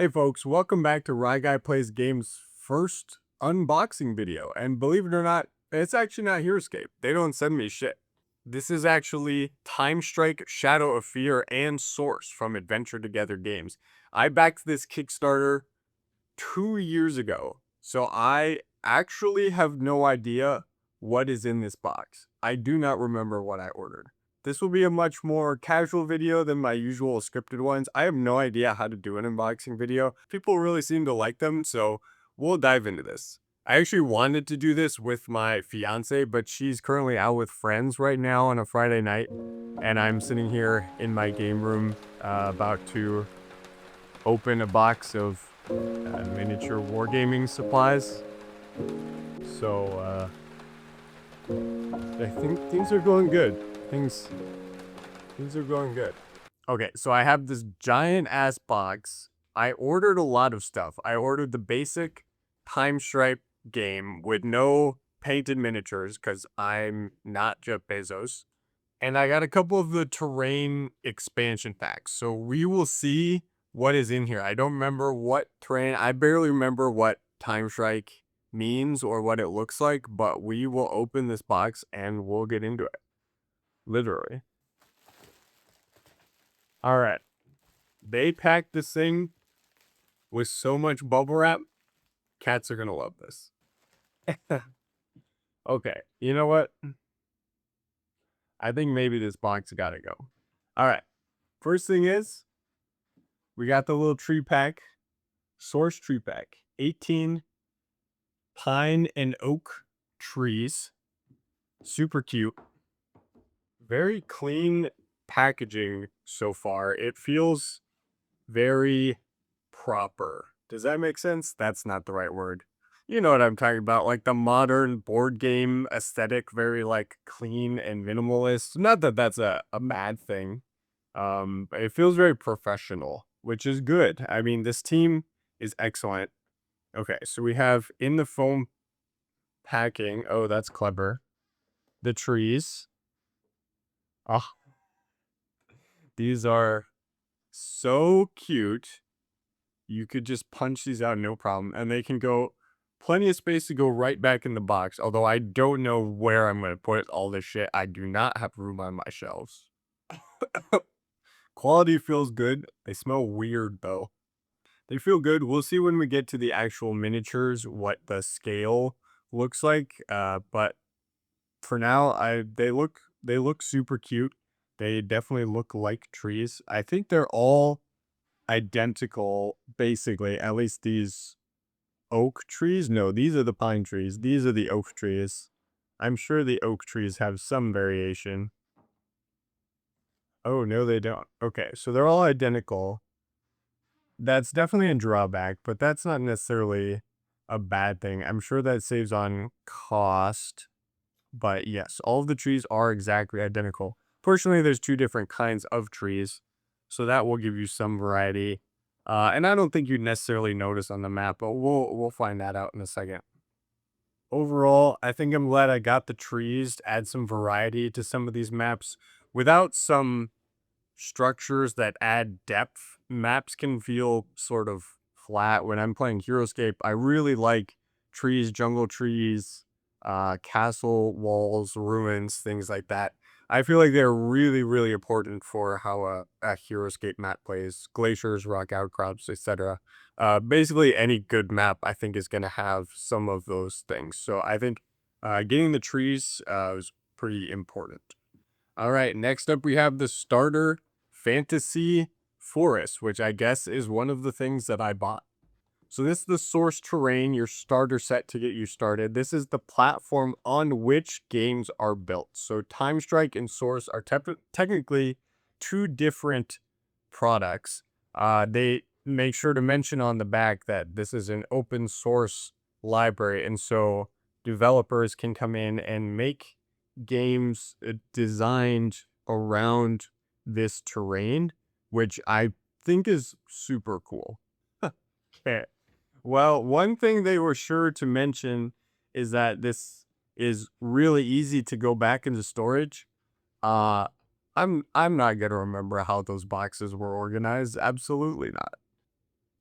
Hey folks, welcome back to Rye Guy Plays Games' first unboxing video. And believe it or not, it's actually not Heroscape. They don't send me shit. This is actually Timestrike, Shadow of Fear, and Source from Adventure Together Games. I backed this Kickstarter 2 years ago, so I actually have no idea what is in this box. I do not remember what I ordered. This will be a much more casual video than my usual scripted ones. I have no idea how to do an unboxing video. People really seem to like them, so we'll dive into this. I actually wanted to do this with my fiance, but she's currently out with friends right now on a Friday night, and I'm sitting here in my game room about to open a box of miniature wargaming supplies. So I think things are going good. Things are going good. Okay, so I have this giant ass box. I ordered a lot of stuff. I ordered the basic Timestrike game with no painted miniatures because I'm not Jeff Bezos. And I got a couple of the terrain expansion packs. So we will see what is in here. I don't remember what terrain. I barely remember what Timestrike means or what it looks like, but we will open this box and we'll get into it. Literally. All right. They packed this thing with so much bubble wrap. Cats are going to love this. Okay. You know what? I think maybe this box got to go. All right. First thing is, we got the little tree pack. Source tree pack. 18 pine and oak trees. Super cute. Very clean packaging so far. It feels very proper. Does that make sense? That's not the right word. You know what I'm talking about, like the modern board game aesthetic, very like clean and minimalist. Not that that's a bad thing. It feels very professional, which is good. I mean, this team is excellent. Okay, so we have in the foam packing. Oh, that's clever. The trees. Oh, these are so cute. You could just punch these out, no problem. And they can go plenty of space to go right back in the box. Although I don't know where I'm going to put all this shit. I do not have room on my shelves. Quality feels good. They smell weird though. They feel good. We'll see when we get to the actual miniatures what the scale looks like. But for now, they look super cute. They definitely look like trees. I think they're all identical, basically. At least these oak trees. No, these are the pine trees. These are the oak trees. I'm sure the oak trees have some variation. Oh, no, they don't. Okay, so they're all identical. That's definitely a drawback, but that's not necessarily a bad thing. I'm sure that saves on cost. But yes, all of the trees are exactly identical. Fortunately, there's two different kinds of trees, so that will give you some variety. And I don't think you'd necessarily notice on the map, but we'll find that out in a second. Overall, I think I'm glad I got the trees to add some variety to some of these maps. Without some structures that add depth, maps can feel sort of flat. When I'm playing Heroscape, I really like trees, jungle trees, castle walls, ruins, things like that. I feel like they're really, really important for how a Heroscape map plays. Glaciers, rock outcrops, etc. Basically, any good map, I think, is going to have some of those things. So I think getting the trees is pretty important. All right, next up we have the starter fantasy forest, which I guess is one of the things that I bought. So this is the source terrain, your starter set to get you started. This is the platform on which games are built. So Timestrike and Source are technically two different products. They make sure to mention on the back that this is an open source library, and so developers can come in and make games designed around this terrain, which I think is super cool. Okay. Well, one thing they were sure to mention is that this is really easy to go back into storage. Uh I'm not gonna remember how those boxes were organized. Absolutely not.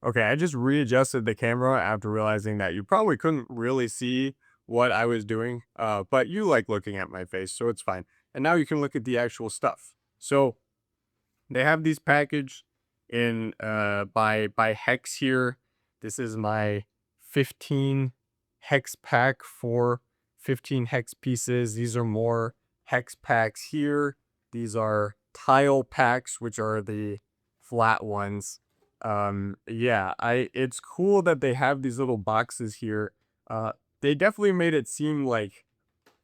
Okay, I just readjusted the camera after realizing that you probably couldn't really see what I was doing, but you like looking at my face, so it's fine. And now you can look at the actual stuff. So they have these packaged in by hex here. This is my 15 hex pack for 15 hex pieces. These are more hex packs here. These are tile packs, which are the flat ones. Yeah, it's cool that they have these little boxes here. They definitely made it seem like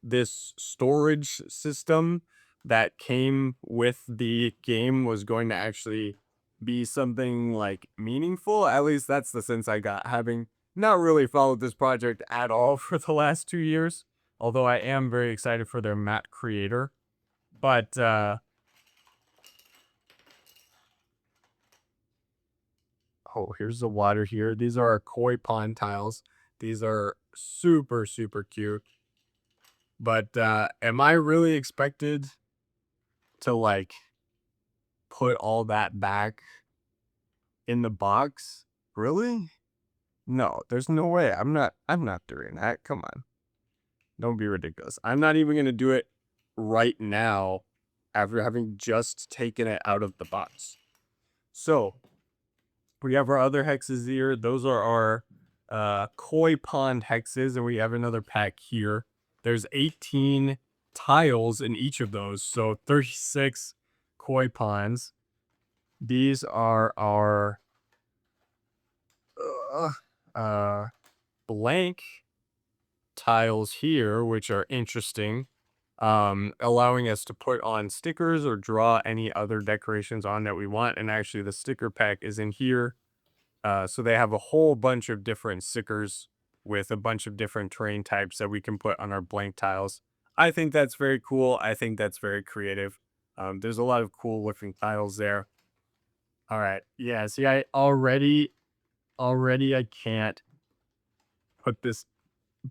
this storage system that came with the game was going to actually be something like meaningful. At least that's the sense I got, having not really followed this project at all for the last 2 years. Although I am very excited for their map creator. But oh, here's the water here. These are our koi pond tiles. These are super, super cute. But am I really expected to like put all that back in the box? Really? No, there's no way. I'm not doing that. Come on. Don't be ridiculous. I'm not even going to do it right now after having just taken it out of the box. So, we have our other hexes here. Those are our koi pond hexes, and we have another pack here. There's 18 tiles in each of those, so 36 koi ponds. These are our uh, blank tiles here, which are interesting, allowing us to put on stickers or draw any other decorations on that we want. And actually, the sticker pack is in here. So they have a whole bunch of different stickers with a bunch of different terrain types that we can put on our blank tiles. I think that's very cool. I think that's very creative. There's a lot of cool looking tiles there. All right. Yeah. See, I already I can't put this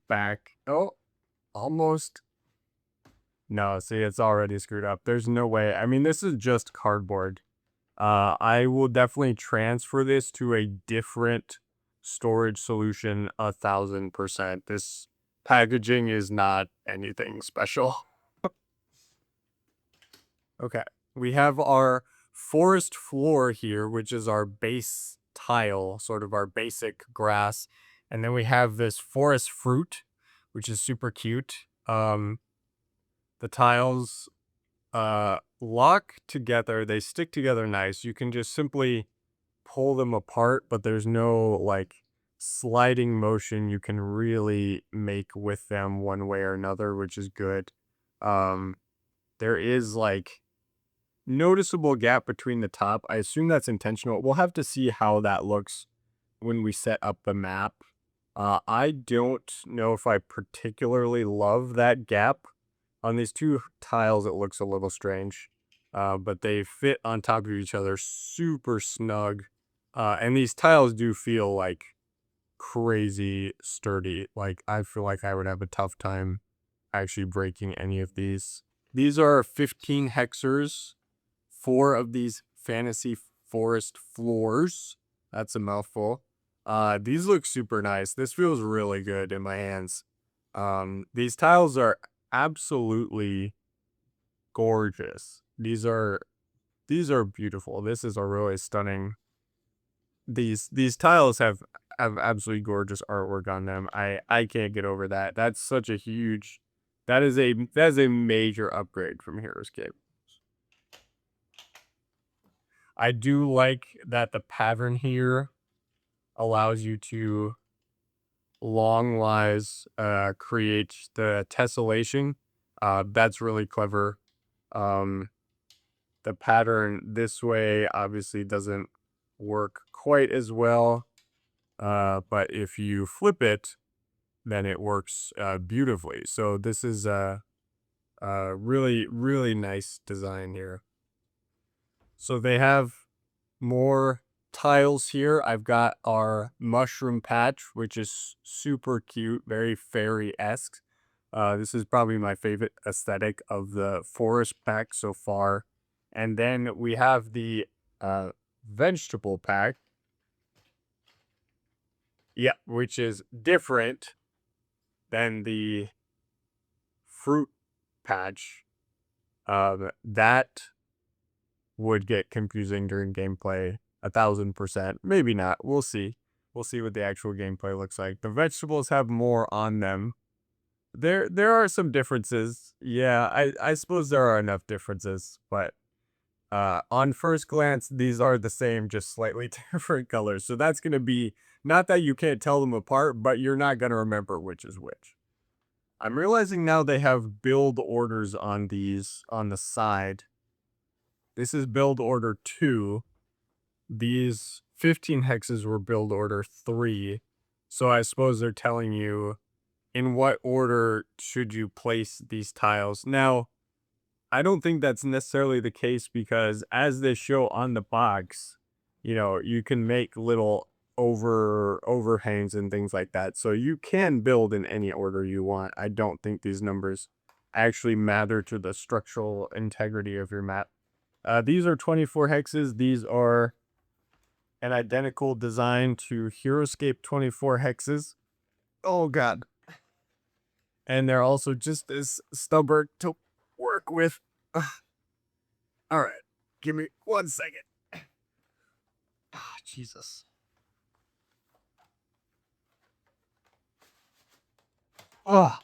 back. Oh, almost. No, see, it's already screwed up. There's no way. I mean, this is just cardboard. I will definitely transfer this to a different storage solution 1,000%. This packaging is not anything special. Okay, we have our forest floor here, which is our base tile, sort of our basic grass. And then we have this forest fruit, which is super cute. The tiles lock together, they stick together nice. You can just simply pull them apart, but there's no like sliding motion you can really make with them one way or another, which is good. There is like noticeable gap between the top. I assume that's intentional. We'll have to see how that looks when we set up the map. I don't know if I particularly love that gap. On these two tiles, it looks a little strange, but they fit on top of each other super snug. And these tiles do feel like crazy sturdy. Like, I feel like I would have a tough time actually breaking any of these. These are 15 hexers, 4 of these fantasy forest floors. That's a mouthful. These look super nice. This feels really good in my hands. These tiles are absolutely gorgeous. These are beautiful. This is a really stunning. These tiles have absolutely gorgeous artwork on them. I can't get over that. That's such a huge. That is a major upgrade from Heroscape. I do like that the pattern here allows you to longwise create the tessellation. That's really clever. The pattern this way obviously doesn't work quite as well, but if you flip it, then it works beautifully. So this is a really, really nice design here. So they have more tiles here. I've got our mushroom patch, which is super cute, very fairy-esque. This is probably my favorite aesthetic of the forest pack so far. And then we have the vegetable pack, Yeah, which is different than the fruit patch. That would get confusing during gameplay 1,000%. Maybe not. We'll see. We'll see what the actual gameplay looks like. The vegetables have more on them. There are some differences. Yeah, I suppose there are enough differences, but on first glance, these are the same, just slightly different colors. So that's gonna be not that you can't tell them apart, but you're not gonna remember which is which. I'm realizing now they have build orders on these on the side. This is build order 2. These 15 hexes were build order 3. So I suppose they're telling you in what order should you place these tiles. Now, I don't think that's necessarily the case because as they show on the box, you can make little overhangs and things like that. So you can build in any order you want. I don't think these numbers actually matter to the structural integrity of your map. These are 24 hexes. These are an identical design to Heroscape 24 hexes. Oh god. And they're also just as stubborn to work with. Ugh. All right. Give me 1 second. Ah, Jesus. Oh,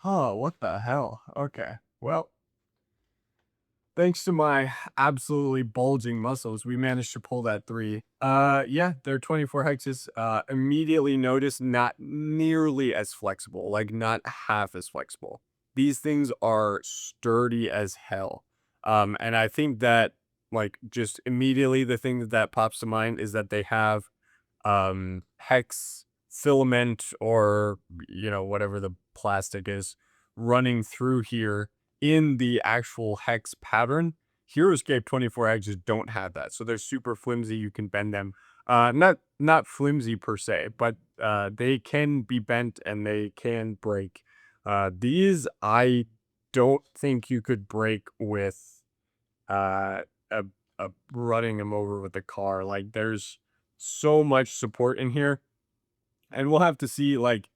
oh, what the hell? Okay. Well, thanks to my absolutely bulging muscles, we managed to pull that 3. Yeah, they're 24 hexes. Immediately noticed not nearly as flexible, like not half as flexible. These things are sturdy as hell. And I think that like just immediately the thing that pops to mind is that they have hex filament or whatever the plastic is running through here in the actual hex pattern. Heroscape 24 edges don't have that, so they're super flimsy. You can bend them. Not flimsy per se, but they can be bent and they can break. These I don't think you could break with uh, a, running them over with a car. Like there's so much support in here, and we'll have to see. Like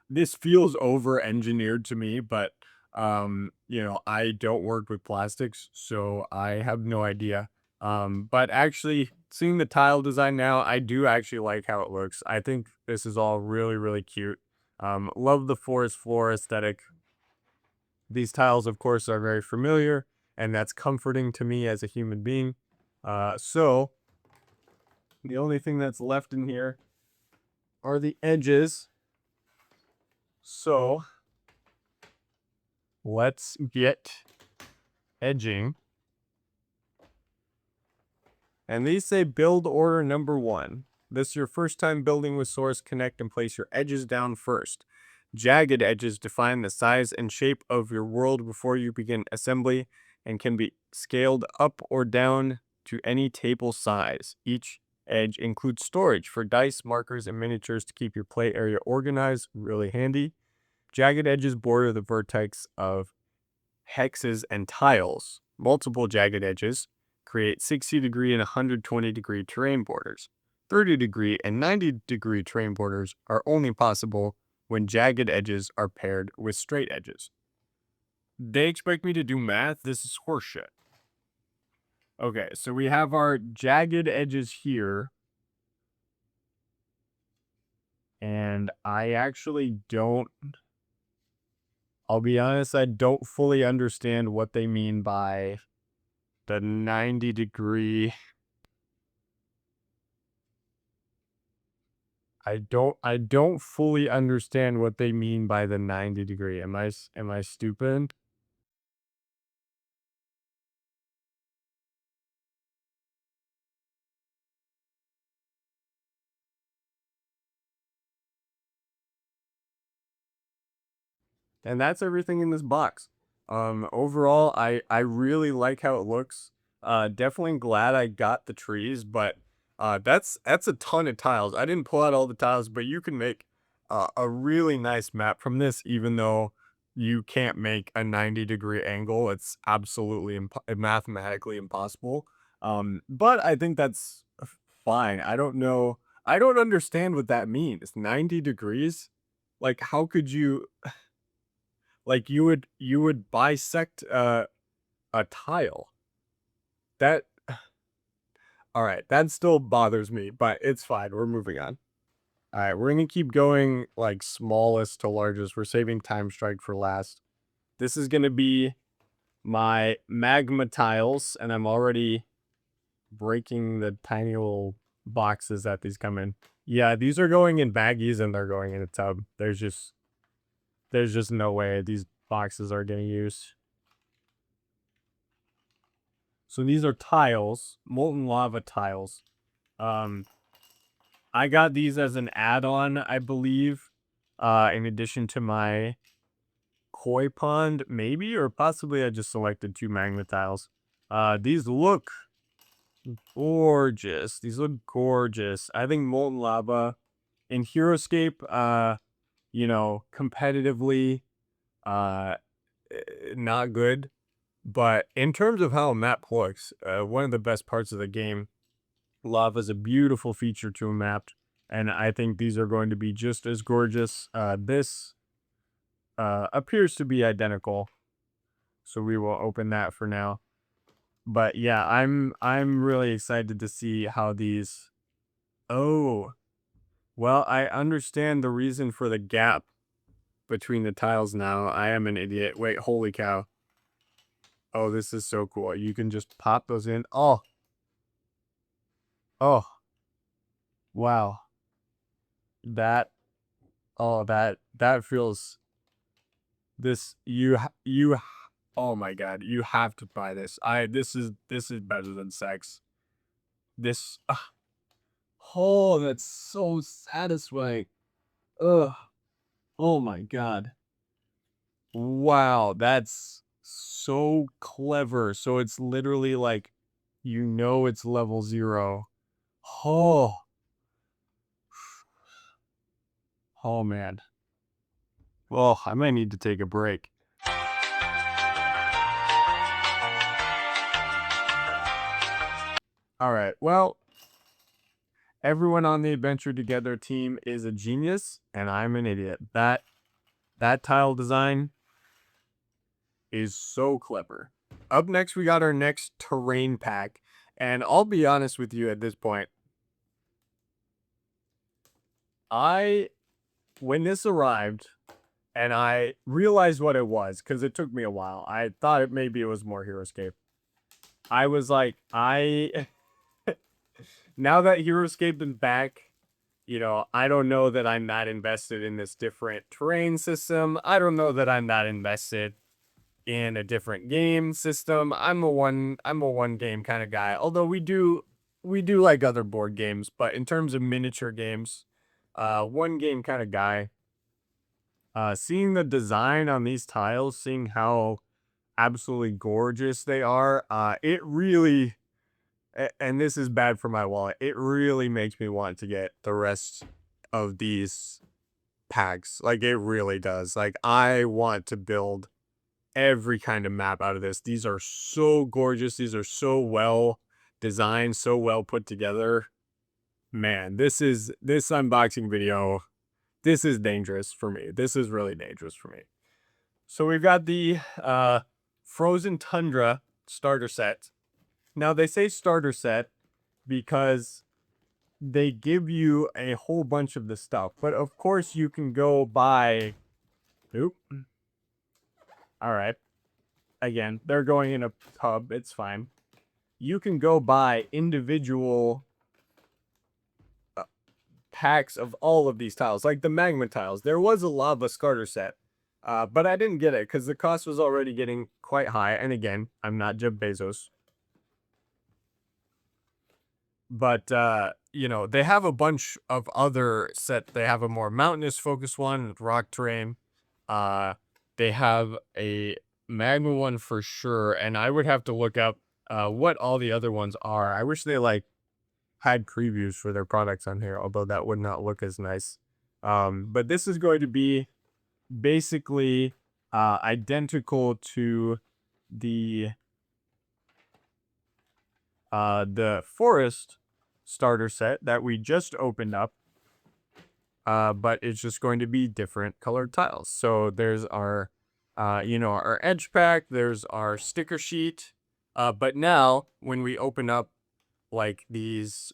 this feels over engineered to me, but I don't work with plastics, so I have no idea. But actually seeing the tile design now, I do actually like how it looks. I think this is all really, really cute. Love the forest floor aesthetic. These tiles, of course, are very familiar, and that's comforting to me as a human being. So the only thing that's left in here are the edges. So let's get edging. And these say build order number 1. This is your first time building with Source. Connect and place your edges down first. Jagged edges define the size and shape of your world before you begin assembly and can be scaled up or down to any table size. Each edge includes storage for dice, markers, and miniatures to keep your play area organized. Really handy. Jagged edges border the vertex of hexes and tiles. Multiple jagged edges create 60-degree and 120-degree terrain borders. 30-degree and 90-degree terrain borders are only possible when jagged edges are paired with straight edges. They expect me to do math? This is horseshit. Okay, so we have our jagged edges here. And I actually don't, I'll be honest, I don't fully understand what they mean by the 90-degree. I don't fully understand what they mean by the 90-degree. Am I stupid? And that's everything in this box. Overall, I really like how it looks. Definitely glad I got the trees, but that's a ton of tiles. I didn't pull out all the tiles, but you can make a really nice map from this, even though you can't make a 90-degree angle. It's absolutely mathematically impossible. But I think that's fine. I don't know. I don't understand what that means. 90 degrees? Like, how could you like, you would bisect, a tile. That alright, that still bothers me, but it's fine, we're moving on. Alright, we're gonna keep going, like, smallest to largest. We're saving Timestrike for last. This is gonna be my Magma tiles, and I'm already breaking the tiny little boxes that these come in. Yeah, these are going in baggies, and they're going in a tub. There's just no way these boxes are getting used. So these are tiles, molten lava tiles. I got these as an add-on, I believe, in addition to my koi pond, maybe, or possibly I just selected 2 magma tiles. These look gorgeous. These look gorgeous. I think molten lava in Heroscape, competitively, uh, not good. But in terms of how a map looks, one of the best parts of the game, lava is a beautiful feature to a map, and I think these are going to be just as gorgeous. This appears to be identical, so we will open that for now. But yeah, I'm really excited to see how these. Oh, well, I understand the reason for the gap between the tiles now. I am an idiot. Wait, holy cow. Oh, this is so cool. You can just pop those in. Oh, wow. That that feels this oh my god, you have to buy this. This is better than sex. This oh, that's so satisfying. Ugh. Oh my god. Wow, that's so clever. So it's literally like it's level 0. Oh, oh man. Well, I might need to take a break. All right. Well, everyone on the Adventure Together team is a genius, and I'm an idiot. That tile design is so clever. Up next, we got our next terrain pack, and I'll be honest with you at this point. When this arrived, and I realized what it was, because it took me a while. I thought maybe it was more Heroscape. I was like, now that Heroscape is back, I don't know that I'm not invested in this different terrain system. I don't know that I'm not invested in a different game system. I'm a one game kind of guy. Although we do like other board games, but in terms of miniature games, one game kind of guy. Seeing the design on these tiles, seeing how absolutely gorgeous they are, it really, and this is bad for my wallet, it really makes me want to get the rest of these packs. Like, it really does. Like, I want to build every kind of map out of this. These are so gorgeous. These are so well designed, so well put together. Man, this unboxing video, this is dangerous for me. This is really dangerous for me. So we've got the Frozen Tundra starter set. Now, they say starter set because they give you a whole bunch of the stuff. But of course, you can go buy. Oop. All right. Again, they're going in a tub. It's fine. You can go buy individual packs of all of these tiles, like the Magma tiles. There was a lava starter set, but I didn't get it because the cost was already getting quite high. And again, I'm not Jeff Bezos. But, they have a bunch of other sets. They have a more mountainous focused one with rock terrain. They have a Magma one for sure. And I would have to look up what all the other ones are. I wish they, had previews for their products on here, although that would not look as nice. But this is going to be basically identical to the forest, starter set that we just opened up. But it's just going to be different colored tiles. So there's our, our edge pack, there's our sticker sheet. But now when we open up like these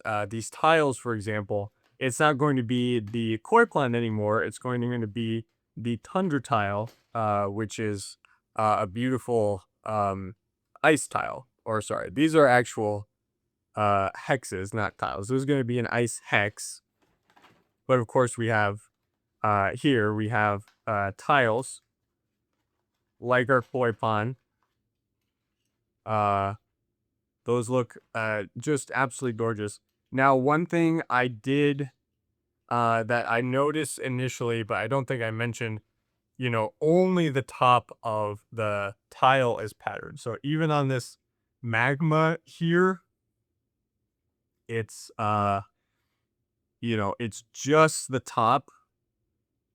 tiles, for example, it's not going to be the koi plant anymore. It's going to be the tundra tile, which is a beautiful ice tile. Or sorry, these are actual hexes, not tiles. This is going to be an ice hex. But of course, we have here we have tiles like our koi pond. Those look just absolutely gorgeous. Now, one thing I did that I noticed initially, but I don't think I mentioned, only the top of the tile is patterned. So even on this magma here, it's it's just the top,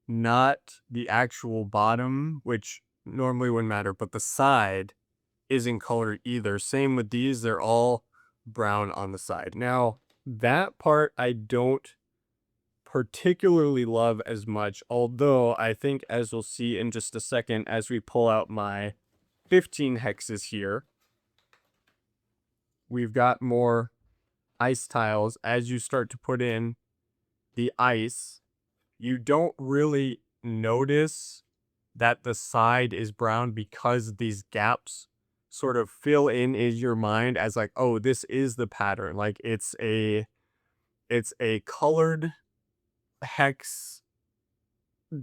not the actual bottom, which normally wouldn't matter, but the side isn't colored either. Same with these, they're all brown on the side. Now, that part I don't particularly love as much, although I think, as we'll see in just a second, as we pull out my 15 hexes here, we've got more ice tiles. As you start to put in the ice, you don't really notice that the side is brown because these gaps sort of fill in your mind as like, oh, this is the pattern. Like it's a colored hex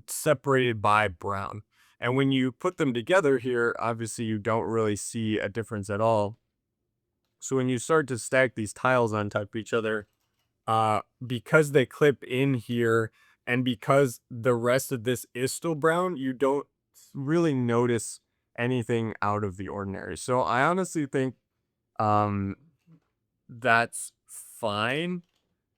separated by brown. And when you put them together here, obviously you don't really see a difference at all. So when you start to stack these tiles on top of each other, because they clip in here and because the rest of this is still brown, you don't really notice anything out of the ordinary. So I honestly think um that's fine.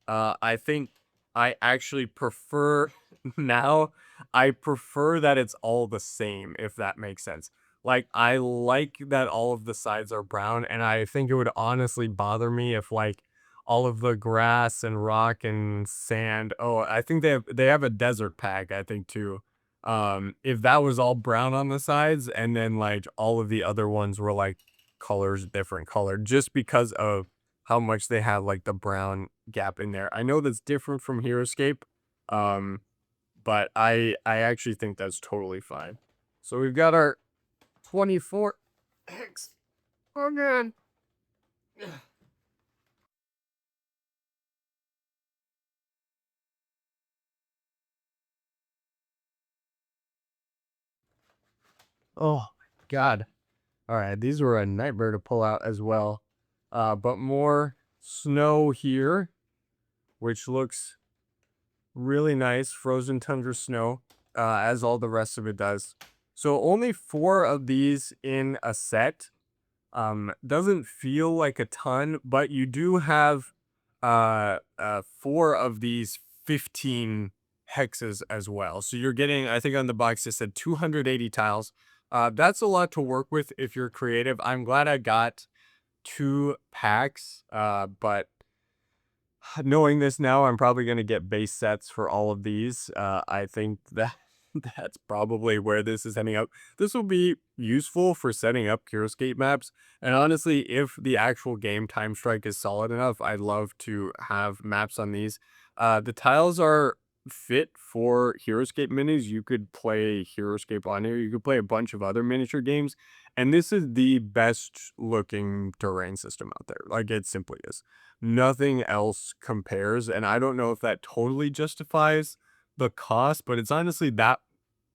I think I actually prefer now, I prefer that it's all the same, if that makes sense. Like, I like that all of the sides are brown, and I think it would honestly bother me if, like, all of the grass and rock and sand. Oh, I think they have a desert pack, I think, too. If that was all brown on the sides, and then, like, all of the other ones were, like, colors, different color, just because of how much they have like the brown gap in there. I know that's different from Heroscape, um, but I actually think that's totally fine. So we've got our 24 X. Oh man. Oh God. All right, these were a nightmare to pull out as well. But more snow here, which looks really nice, frozen tundra snow, as all the rest of it does. So only 4 of these in a set. Doesn't feel like a ton, but you do have 4 of these 15 hexes as well. So you're getting, I think on the box it said 280 tiles. That's a lot to work with if you're creative. I'm glad I got 2 packs, but knowing this now, I'm probably going to get base sets for all of these. I think that that's probably where this is ending up. This will be useful for setting up Heroscape maps. And honestly, if the actual game Timestrike is solid enough, I'd love to have maps on these. The tiles are fit for Heroscape minis. You could play Heroscape on here. You could play a bunch of other miniature games. And this is the best looking terrain system out there. Like, it simply is. Nothing else compares, and I don't know if that totally justifies the cost, but it's honestly that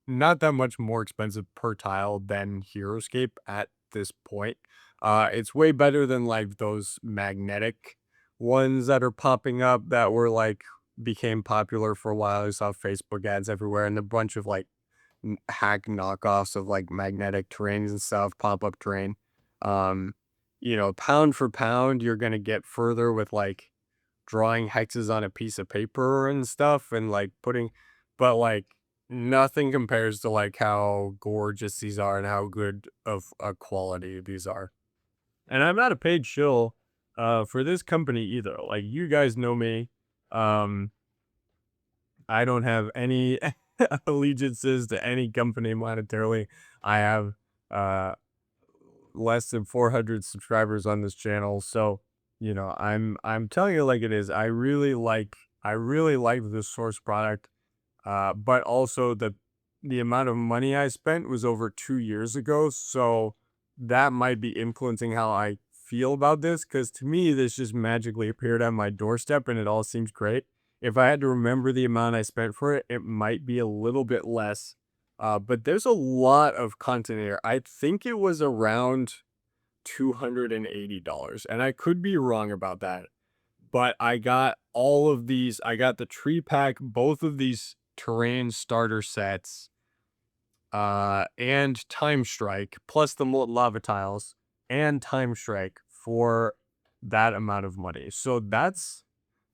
not that much more expensive per tile than Heroscape at this point. It's way better than like those magnetic ones that are popping up that were like became popular for a while. I saw Facebook ads everywhere and a bunch of like hack knockoffs of like magnetic terrains and stuff, pop-up terrain. Um, pound for pound, you're gonna get further with like drawing hexes on a piece of paper and stuff and like but like nothing compares to like how gorgeous these are and how good of a quality these are. And I'm not a paid shill. for this company either. Like, you guys know me. Um, I don't have any allegiances to any company monetarily. I have uh less than 400 subscribers on this channel, so I'm telling you like it is. I really like the source product. But also the amount of money I spent was over 2 years ago, so that might be influencing how I feel about this. Because to me, this just magically appeared on my doorstep, and it all seems great. If I had to remember the amount I spent for it, it might be a little bit less. But there's a lot of content here. I think it was around $280, and I could be wrong about that. But I got all of these. I got the tree pack, both of these terrain starter sets, and Timestrike, plus the lava tiles and Timestrike for that amount of money. So that's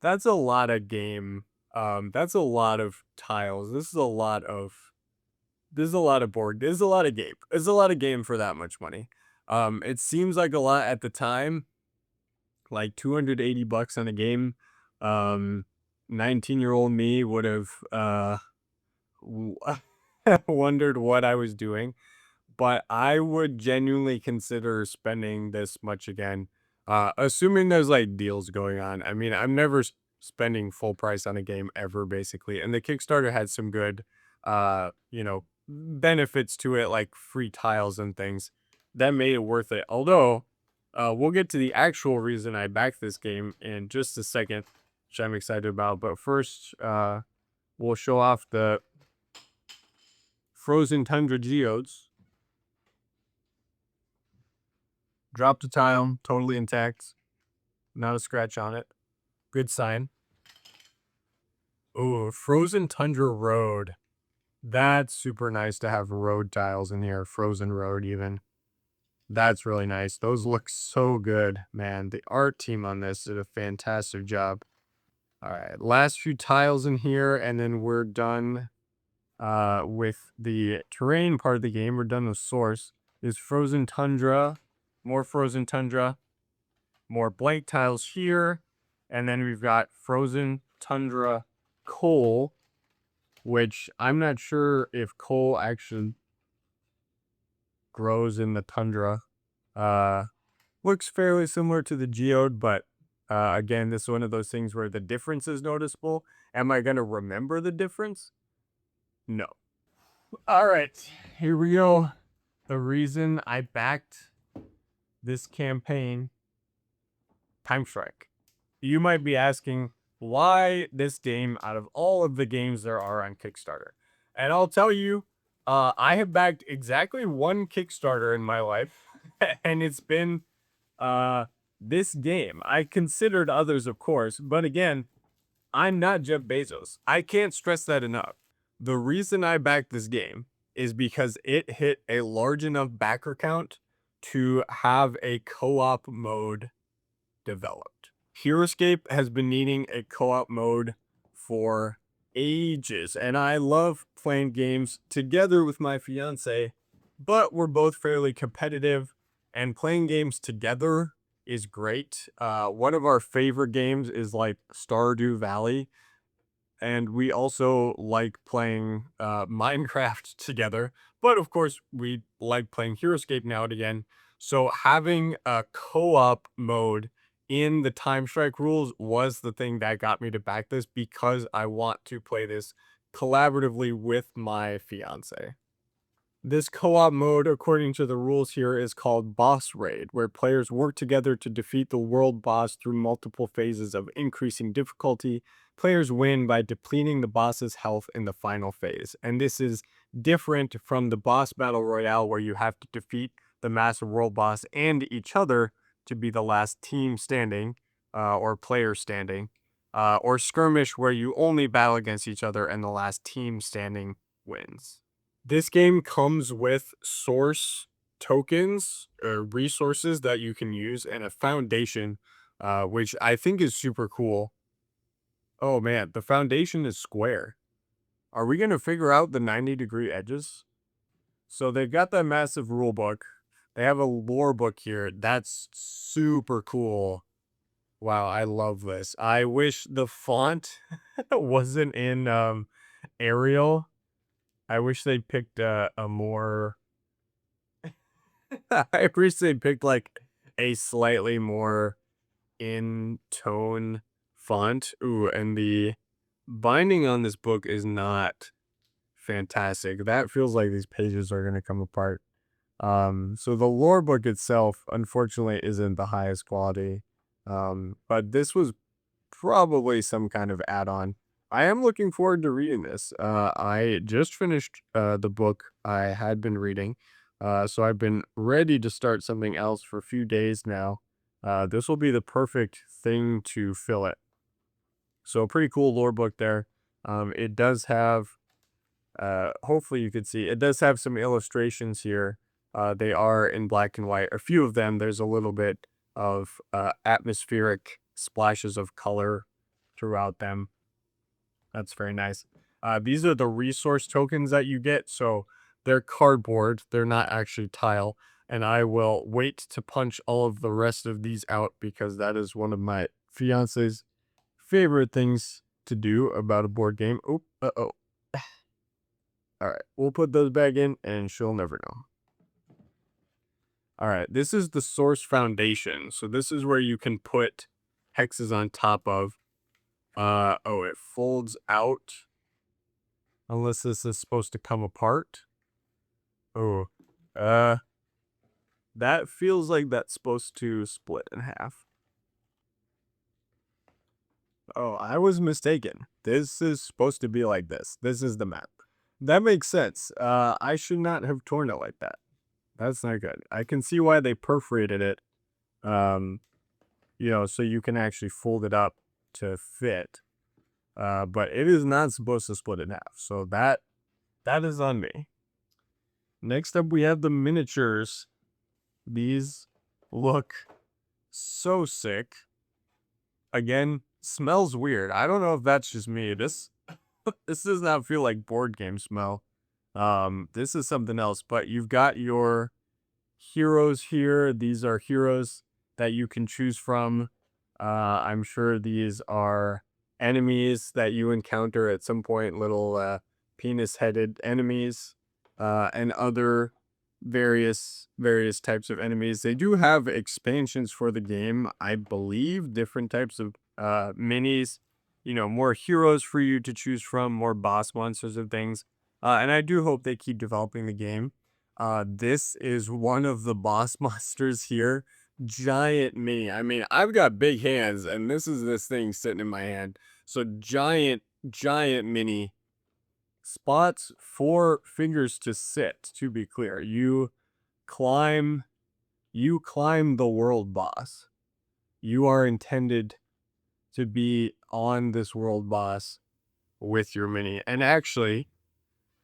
a lot of game. That's a lot of tiles. This is a lot of board. This is a lot of game. It's a lot of game for that much money. It seems like a lot at the time, like 280 bucks on a game. 19-year-old me would have wondered what I was doing, but I would genuinely consider spending this much again, assuming there's like deals going on. I mean, I'm never spending full price on a game ever, basically, and the Kickstarter had some good, benefits to it, like free tiles and things that made it worth it. Although, we'll get to the actual reason I backed this game in just a second, which I'm excited about. But first, we'll show off the frozen tundra geodes. Dropped a tile, totally intact. Not a scratch on it. Good sign. Ooh, frozen tundra road. That's super nice to have road tiles in here. Frozen road, even. That's really nice. Those look so good, man. The art team on this did a fantastic job. All right, last few tiles in here, and then we're done with the terrain part of the game. We're done with source. Is frozen tundra, more frozen tundra, more blank tiles here, and then we've got frozen tundra coal, which I'm not sure if coal actually grows in the tundra. Looks fairly similar to the geode, but again, this is one of those things where the difference is noticeable. Am I going to remember the difference? No. All right, here we go. The reason I backed this campaign, Timestrike. You might be asking, why this game out of all of the games there are on Kickstarter? And I'll tell you, I have backed exactly one Kickstarter in my life, and it's been this game. I considered others, of course, but again, I'm not Jeff Bezos. I can't stress that enough. The reason I backed this game is because it hit a large enough backer count to have a co-op mode developed. Heroscape has been needing a co-op mode for ages, and I love playing games together with my fiance, but we're both fairly competitive, and playing games together is great. One of our favorite games is like Stardew Valley, and we also like playing Minecraft together. But of course, we like playing Heroscape now and again. So having a co-op mode in the Timestrike rules was the thing that got me to back this, because I want to play this collaboratively with my fiance. This co-op mode, according to the rules here, is called Boss Raid, where players work together to defeat the world boss through multiple phases of increasing difficulty. Players win by depleting the boss's health in the final phase. And this is different from the boss battle royale, where you have to defeat the massive world boss and each other to be the last team standing, or player standing, or skirmish, where you only battle against each other and the last team standing wins. This game comes with source tokens or resources that you can use, and a foundation, which I think is super cool. Oh man, the foundation is square. Are we going to figure out the 90-degree edges? So they've got that massive rule book. They have a lore book here. That's super cool. Wow, I love this. I wish the font wasn't in Arial. I wish they picked a more I wish they picked like a slightly more in tone font. Ooh, and the binding on this book is not fantastic. That feels like these pages are going to come apart. So the lore book itself, unfortunately, isn't the highest quality. But this was probably some kind of add-on. I am looking forward to reading this. I just finished the book I had been reading, so I've been ready to start something else for a few days now. This will be the perfect thing to fill it. So a pretty cool lore book there. It does have, hopefully you could see, it does have some illustrations here. They are in black and white. A few of them, there's a little bit of atmospheric splashes of color throughout them. That's very nice. These are the resource tokens that you get. So they're cardboard. They're not actually tile. And I will wait to punch all of the rest of these out because that is one of my fiance's favorite things to do about a board game. Oh, uh-oh. All right, we'll put those back in and she'll never know. All right, this is the source foundation. So this is where you can put hexes on top of. Oh, it folds out. Unless this is supposed to come apart. Oh, uh, that feels like that's supposed to split in half. Oh, I was mistaken. This is supposed to be like this. This is the map. That makes sense. I should not have torn it like that. That's not good. I can see why they perforated it. Um, so you can actually fold it up to fit. But it is not supposed to split in half. So that is on me. Next up, we have the miniatures. These look so sick. Again, smells weird. I don't know if that's just me. This does not feel like board game smell. This is something else, but you've got your heroes here. These are heroes that you can choose from. I'm sure these are enemies that you encounter at some point, little penis-headed enemies, and other various types of enemies. They do have expansions for the game, I believe, different types of minis, more heroes for you to choose from, more boss monsters and things. And I do hope they keep developing the game. This is one of the boss monsters here. Giant mini. I mean, I've got big hands, and this is this thing sitting in my hand. So giant mini. Spots 4 fingers to sit, to be clear. Climb you climb the world boss. You are intended to be on this world boss with your mini. And actually,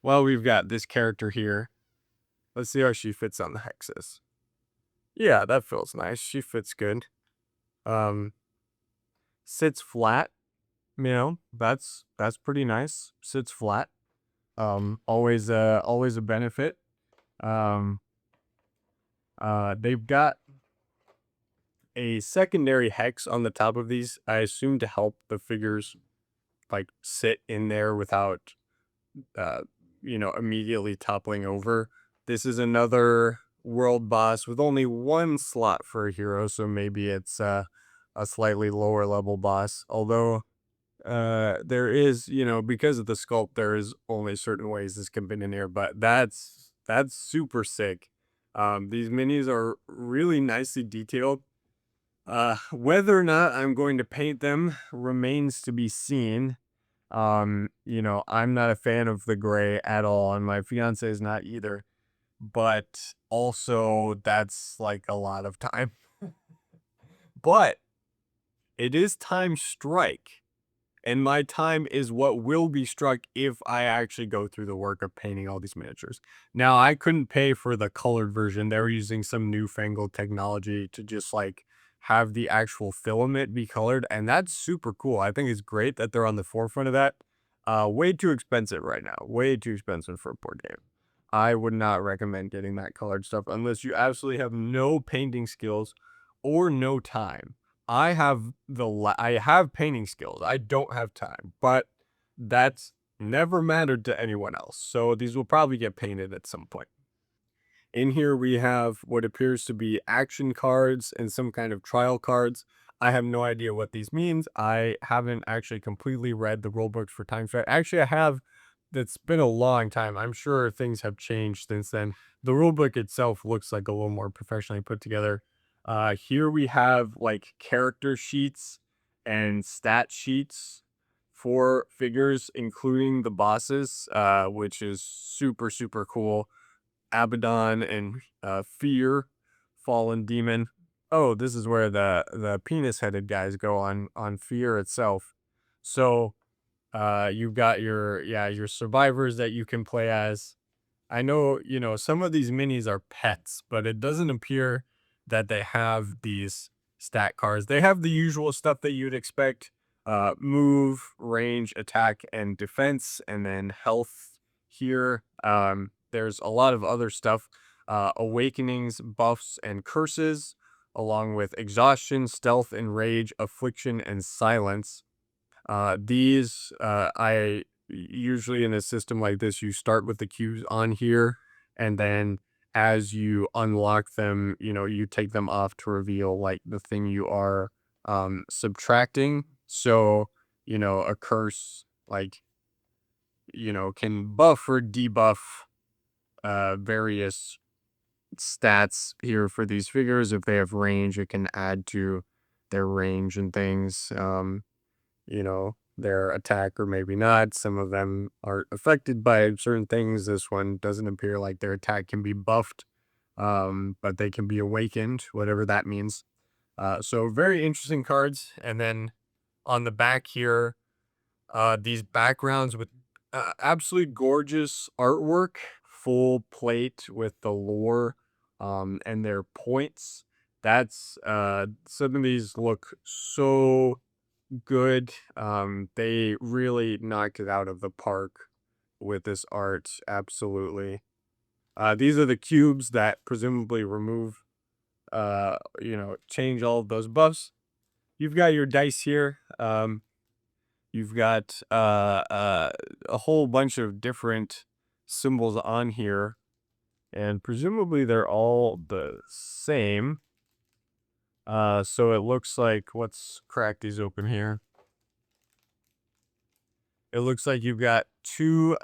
well, we've got this character here. Let's see how she fits on the hexes. Yeah, that feels nice. She fits good. Um, Sits flat. That's pretty nice. Sits flat. Always a benefit. Um, they've got a secondary hex on the top of these, I assume to help the figures like sit in there without immediately toppling over. This is another world boss with only one slot for a hero, so maybe it's a slightly lower level boss. Although there is, because of the sculpt, there is only certain ways this can fit in here, but that's super sick. These minis are really nicely detailed. Whether or not I'm going to paint them remains to be seen. I'm not a fan of the gray at all, and my fiance is not either. But also, that's like a lot of time. But it is Timestrike, and my time is what will be struck if I actually go through the work of painting all these miniatures. Now, I couldn't pay for the colored version. They were using some newfangled technology to just like have the actual filament be colored, and that's super cool. I think it's great that they're on the forefront of that. Way too expensive right now. Way too expensive for a board game. I would not recommend getting that colored stuff unless you absolutely have no painting skills or no time. I have painting skills. I don't have time, but that's never mattered to anyone else. So these will probably get painted at some point. In here, we have what appears to be action cards and some kind of trial cards. I have no idea what these means. I haven't actually completely read the rule books for Timestrike. Actually, I have. That's been a long time. I'm sure things have changed since then. The rule book itself looks like a little more professionally put together. Here we have like character sheets and stat sheets for figures, including the bosses, which is super, super cool. Abaddon and Fear, Fallen Demon. Oh, this is where the penis-headed guys go on Fear itself. So you've got your survivors that you can play as. I know, some of these minis are pets, but it doesn't appear that they have these stat cards. They have the usual stuff that you'd expect: move, range, attack, and defense, and then health here. There's a lot of other stuff: awakenings, buffs, and curses, along with exhaustion, stealth, and rage, affliction, and silence. These, I usually in a system like this, you start with the cubes on here, and then as you unlock them, you take them off to reveal like the thing you are subtracting. So, a curse like, can buff or debuff various stats here for these figures. If they have range, it can add to their range and things. Their attack or maybe not. Some of them are affected by certain things. This one doesn't appear like their attack can be buffed, but they can be awakened, whatever that means. So very interesting cards. And then on the back here, these backgrounds with absolutely gorgeous artwork, full plate with the lore, and their points. That's some of these look so good. They really knocked it out of the park with this art. Absolutely. These are the cubes that presumably remove, change all of those buffs. You've got your dice here. You've got a whole bunch of different symbols on here, and presumably they're all the same. So it looks like, let's crack these open here. It looks like you've got two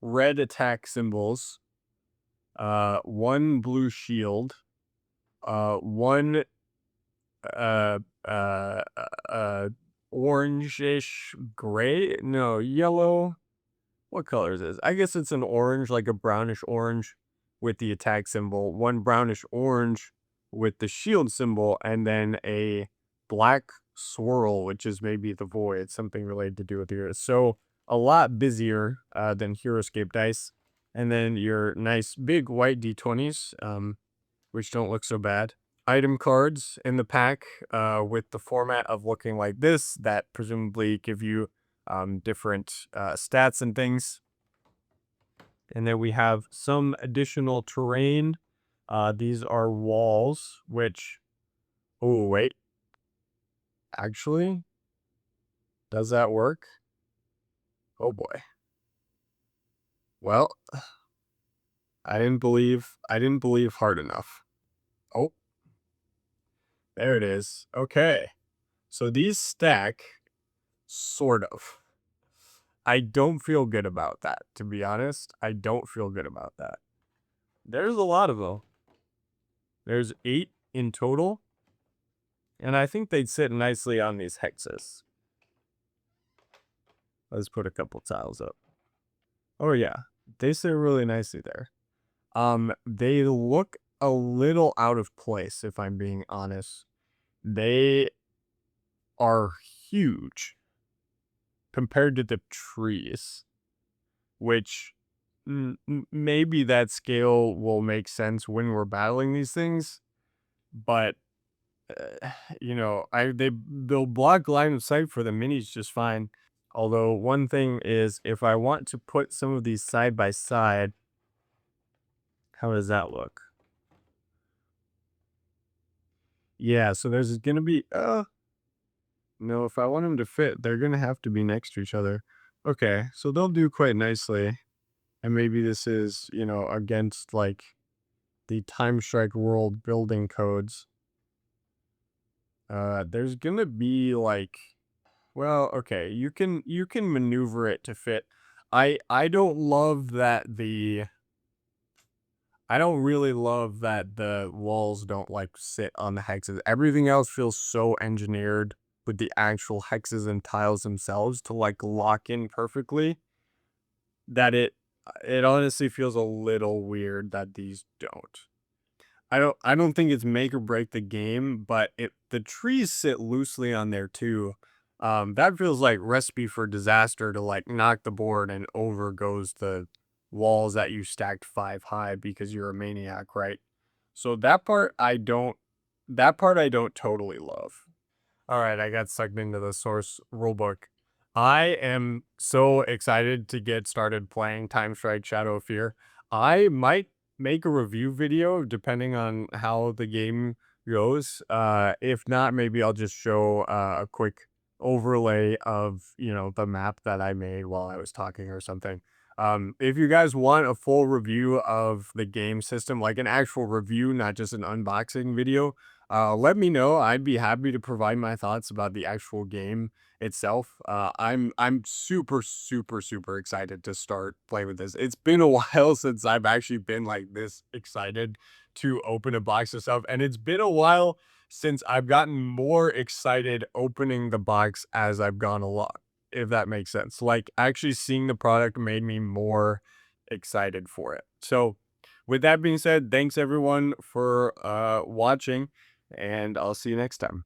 red attack symbols, one blue shield, one uh, uh, orangish gray, no, yellow. What color is this? I guess it's an orange, like a brownish orange with the attack symbol, one brownish orange with the shield symbol, and then a black swirl, which is maybe the void, something related to do with the earth. So a lot busier than Heroscape dice. And then your nice big white d20s, which don't look so bad. Item cards in the pack with the format of looking like this that presumably give you different stats and things. And then we have some additional terrain. These are walls, which, oh, wait. Actually, does that work? Oh boy. Well, I didn't believe hard enough. Oh, there it is. Okay. So these stack, sort of. I don't feel good about that, to be honest. I don't feel good about that. There's a lot of them. There's 8 in total. And I think they'd sit nicely on these hexes. Let's put a couple tiles up. Oh yeah, they sit really nicely there. They look a little out of place, if I'm being honest. They are huge compared to the trees, which maybe that scale will make sense when we're battling these things, but they'll block line of sight for the minis just fine. Although one thing is, if I want to put some of these side by side, how does that look? Yeah, so there's gonna be no, if I want them to fit, they're gonna have to be next to each other. Okay, so they'll do quite nicely. And maybe this is, against like the Timestrike world building codes. There's gonna be like, well, okay, you can maneuver it to fit. I don't love that the I don't really love that the walls don't like sit on the hexes. Everything else feels so engineered with the actual hexes and tiles themselves to like lock in perfectly that it honestly feels a little weird that these don't. I don't think it's make or break the game, but the trees sit loosely on there too. That feels like recipe for disaster to like knock the board and over goes the walls that you stacked 5 high because you're a maniac, right? So that part I don't totally love. All right, I got sucked into the source rulebook. I am so excited to get started playing Timestrike Shadow of Fear. I might make a review video depending on how the game goes. If not, maybe I'll just show a quick overlay of, the map that I made while I was talking or something. If you guys want a full review of the game system, like an actual review, not just an unboxing video, let me know. I'd be happy to provide my thoughts about the actual game itself. I'm super super super excited to start playing with this. It's been a while since I've actually been like this excited to open a box of stuff, and it's been a while since I've gotten more excited opening the box as I've gone along. If that makes sense. Like actually seeing the product made me more excited for it. So with that being said, thanks everyone for watching and I'll see you next time.